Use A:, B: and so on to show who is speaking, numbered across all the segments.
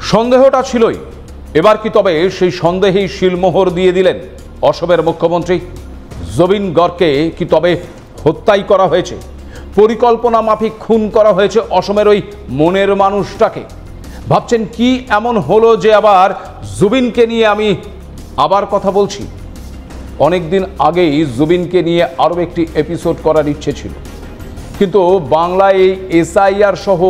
A: সন্দেহটা ছিলই, এবার কি তবে সেই সন্দেহেই শিলমোহর দিয়ে দিলেন অসমের মুখ্যমন্ত্রী? জুবিন গর্গকে কি তবে হত্যাই করা হয়েছে? পরিকল্পনা মাফিক খুন করা হয়েছে অসমের ওই মনের মানুষটাকে? ভাবছেন কি এমন হলো যে আবার জুবিনকে নিয়ে আমি আবার কথা বলছি? অনেকদিন আগেই জুবিনকে নিয়ে আরও একটি এপিসোড করার ইচ্ছে ছিল, কিন্তু বাংলায় এই এসআইআর সহ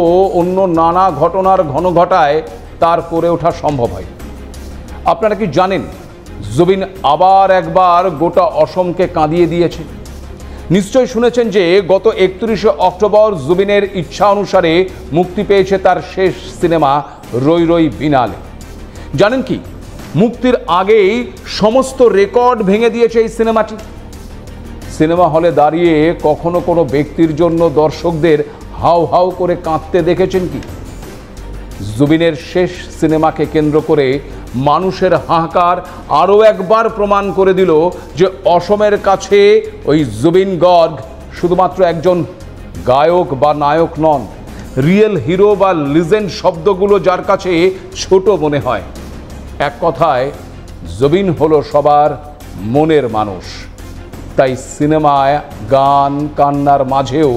A: অন্য নানা ঘটনার ঘনঘটায় তার করে ওঠা সম্ভব হয়। আপনারা কি জানেন জুবিন আবার একবার গোটা অসমকে কাঁদিয়ে দিয়েছে? নিশ্চয় শুনেছেন যে গত 31শে অক্টোবর জুবিনের ইচ্ছা অনুসারে মুক্তি পেয়েছে তার শেষ সিনেমা রই রই বিনালে। জানেন কি, মুক্তির আগেই সমস্ত রেকর্ড ভেঙে দিয়েছে এই সিনেমাটি। সিনেমা হলে দাঁড়িয়ে কখনো কোনো ব্যক্তির জন্য দর্শকদের হাউ হাউ করে কাঁদতে দেখেছেন কি? জুবিনের শেষ সিনেমাকে কেন্দ্র করে মানুষের হাহাকার আরও একবার প্রমাণ করে দিল যে অসমের কাছে ওই জুবিন গর্গ শুধুমাত্র একজন গায়ক বা নায়ক নন। রিয়েল হিরো বা লিজেন্ড শব্দগুলো যার কাছে ছোট মনে হয়। এক কথায় জুবিন হলো সবার মনের মানুষ। তাই সিনেমায় গান কান্নার মাঝেও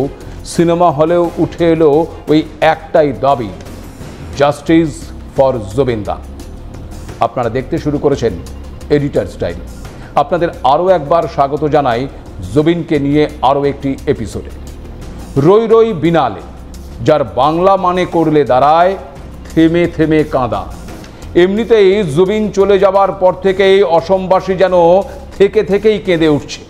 A: সিনেমা হলেও উঠে এলো ওই একটাই দাবি, জাস্টিস ফর জুবিন দা। আপনারা দেখতে শুরু করেছেন এডিটরস ডায়েরি। আপনাদের আরও একবার স্বাগত জানাই জুবিনকে নিয়ে আরও একটি এপিসোডে। রই রই বিনালে, যার বাংলা মানে করলে দাঁড়ায় থেমে থেমে কাঁদা। এমনিতেই জুবিন চলে যাবার পর থেকেই অসমবাসী যেন থেকে থেকেই কেঁদে উঠছে।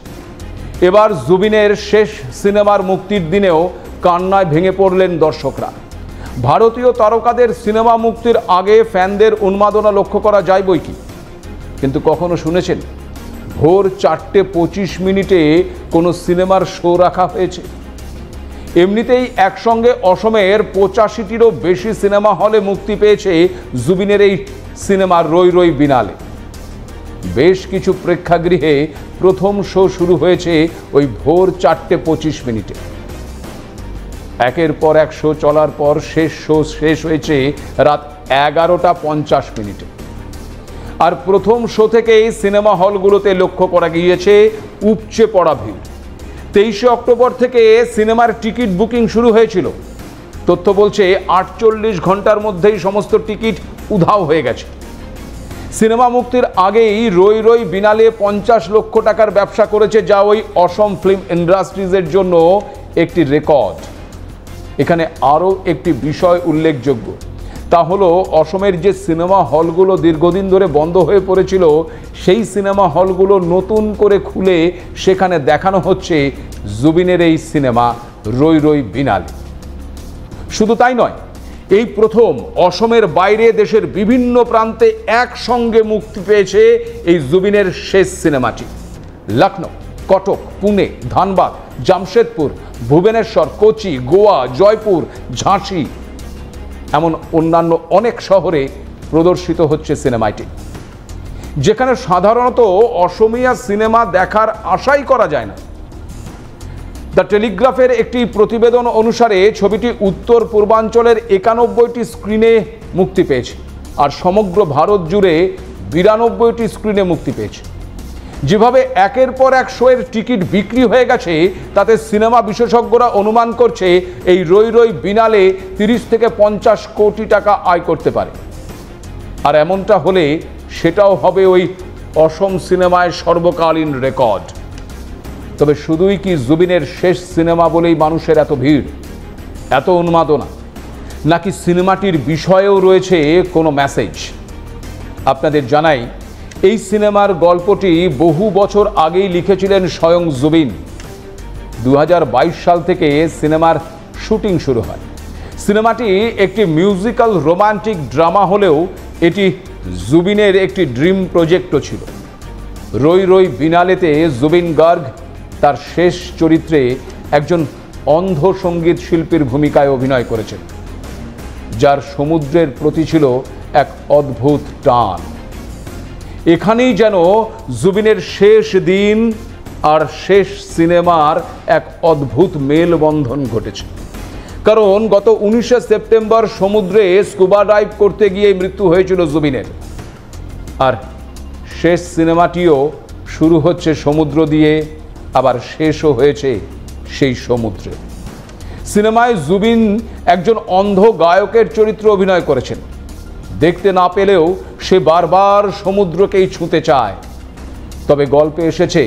A: এবার জুবিনের শেষ সিনেমার মুক্তির দিনেও কান্নায় ভেঙে পড়লেন দর্শকরা। ভারতীয় তারকাদের সিনেমা মুক্তির আগে ফ্যানদের উন্মাদনা লক্ষ্য করা যায় বই কি, কিন্তু কখনো শুনেছেন ভোর 4:25 কোনো সিনেমার শো রাখা হয়েছে? এমনিতেই একসঙ্গে অসমের 85টিরও বেশি সিনেমা হলে মুক্তি পেয়েছে জুবিনের এই সিনেমা রই রই বিনালে। বেশ কিছু প্রেক্ষাগৃহে প্রথম শো শুরু হয়েছে ওই ভোর 4:25। একের পর এক শো চলার পর শো শেষ হয়েছে রাত 11:50। আর প্রথম শো থেকেই সিনেমা হলগুলোতে লক্ষ্য করা গিয়েছে উপচে পড়া ভিড়। 23শে অক্টোবর থেকে সিনেমার টিকিট বুকিং শুরু হয়েছিল। তথ্য বলছে 48 ঘন্টার মধ্যেই সমস্ত টিকিট উধাও হয়ে গেছে। সিনেমা মুক্তির আগেই রই রই বিনালে 50 লক্ষ টাকার ব্যবসা করেছে, যা ওই অসম ফিল্ম ইন্ডাস্ট্রিজের জন্য একটি রেকর্ড। এখানে আরও একটি বিষয় উল্লেখযোগ্য, তা হলো অসমের যে সিনেমা হলগুলো দীর্ঘদিন ধরে বন্ধ হয়ে পড়েছিল, সেই সিনেমা হলগুলো নতুন করে খুলে সেখানে দেখানো হচ্ছে জুবিনের এই সিনেমা রই রই বিনালে। শুধু তাই নয়, এই প্রথম অসমের বাইরে দেশের বিভিন্ন প্রান্তে একসঙ্গে মুক্তি পেয়েছে এই জুবিনের শেষ সিনেমাটি। লখনৌ, কটক, পুনে, ধানবাদ, জামশেদপুর, ভুবনেশ্বর, কোচি, গোয়া, জয়পুর, ঝাঁসি, এমন অন্যান্য অনেক শহরে প্রদর্শিত হচ্ছে সিনেমাটি, যেখানে সাধারণত অসমীয়া সিনেমা দেখার আশাই করা যায় না। দ্য টেলিগ্রাফের একটি প্রতিবেদন অনুসারে ছবিটি উত্তর পূর্বাঞ্চলের 91টি স্ক্রিনে মুক্তি পেয়েছে, আর সমগ্র ভারত জুড়ে 92টি স্ক্রিনে মুক্তি পেয়েছে। যেভাবে একের পর এক শোয়ের টিকিট বিক্রি হয়ে গেছে, তাতে সিনেমা বিশেষজ্ঞরা অনুমান করছে এই রই রই বিনালে 30 থেকে 50 কোটি টাকা আয় করতে পারে। আর এমনটা হলে সেটাও হবে ওই অসম সিনেমায় সর্বকালীন রেকর্ড। তবে শুধুই কি জুবিনের শেষ সিনেমা বলেই মানুষের এত ভিড়, এত উন্মাদনা, নাকি সিনেমাটির বিষয়েও রয়েছে কোনো মেসেজ? আপনাদের জানাই, এই সিনেমার গল্পটি বহু বছর আগেই লিখেছিলেন স্বয়ং জুবিন। 2022 সাল থেকে সিনেমার শুটিং শুরু হয়। সিনেমাটি একটি মিউজিক্যাল রোমান্টিক ড্রামা হলেও এটি জুবিনের একটি ড্রিম প্রজেক্টও ছিল। রই রই বিনালেতে জুবিন গর্গ তার শেষ চরিত্রে একজন অন্ধ সঙ্গীত শিল্পীর ভূমিকায় অভিনয় করেছেন, যার সমুদ্রের প্রতি ছিল এক অদ্ভুত টান। এখানেই যেন জুবিনের শেষ দিন আর শেষ সিনেমার এক অদ্ভুত মেলবন্ধন ঘটেছে। কারণ গত 19শে সেপ্টেম্বর সমুদ্রে স্কুবা ডাইভ করতে গিয়ে মৃত্যু হয়েছিল জুবিনের। আর শেষ সিনেমাটিও শুরু হচ্ছে সমুদ্র দিয়ে, আবার শেষও হয়েছে সেই সমুদ্রে। সিনেমায় জুবিন একজন অন্ধ গায়কের চরিত্রে অভিনয় করেছেন। দেখতে না পেলেও সে বারবার সমুদ্রকেই ছুঁতে চায়। তবে গল্পে এসেছে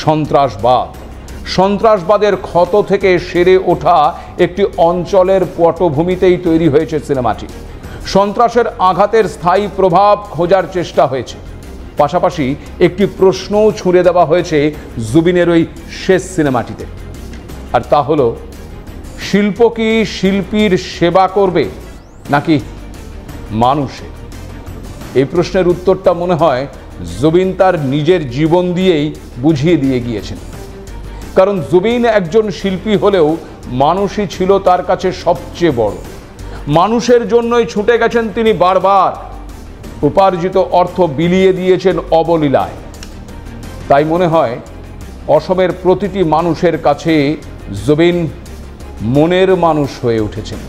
A: সন্ত্রাসবাদ। সন্ত্রাসবাদের ক্ষত থেকে সেরে ওঠা একটি অঞ্চলের পটভূমিতেই তৈরি হয়েছে সিনেমাটি। সন্ত্রাসের আঘাতের স্থায়ী প্রভাব খোঁজার চেষ্টা হয়েছে। পাশাপাশি একটি প্রশ্নও ছুঁড়ে দেওয়া হয়েছে জুবিনের ওই শেষ সিনেমাটিতে, আর তা হলো শিল্প কি শিল্পীর সেবা করবে নাকি মানুষের? এই প্রশ্নের উত্তরটা মনে হয় জুবিন তার নিজের জীবন দিয়েই বুঝিয়ে দিয়ে গিয়েছেন। কারণ জুবিন একজন শিল্পী হলেও মানুষই ছিল তার কাছে সবচেয়ে বড়। মানুষের জন্যই ছুটে গেছেন তিনি বারবার। উপার্জিত অর্থ বিলিয়ে দিয়েছেন অবলীলায়। তাই মনে হয় অসমের প্রতিটি মানুষের কাছে জুবিন মনের মানুষ হয়ে উঠেছেন।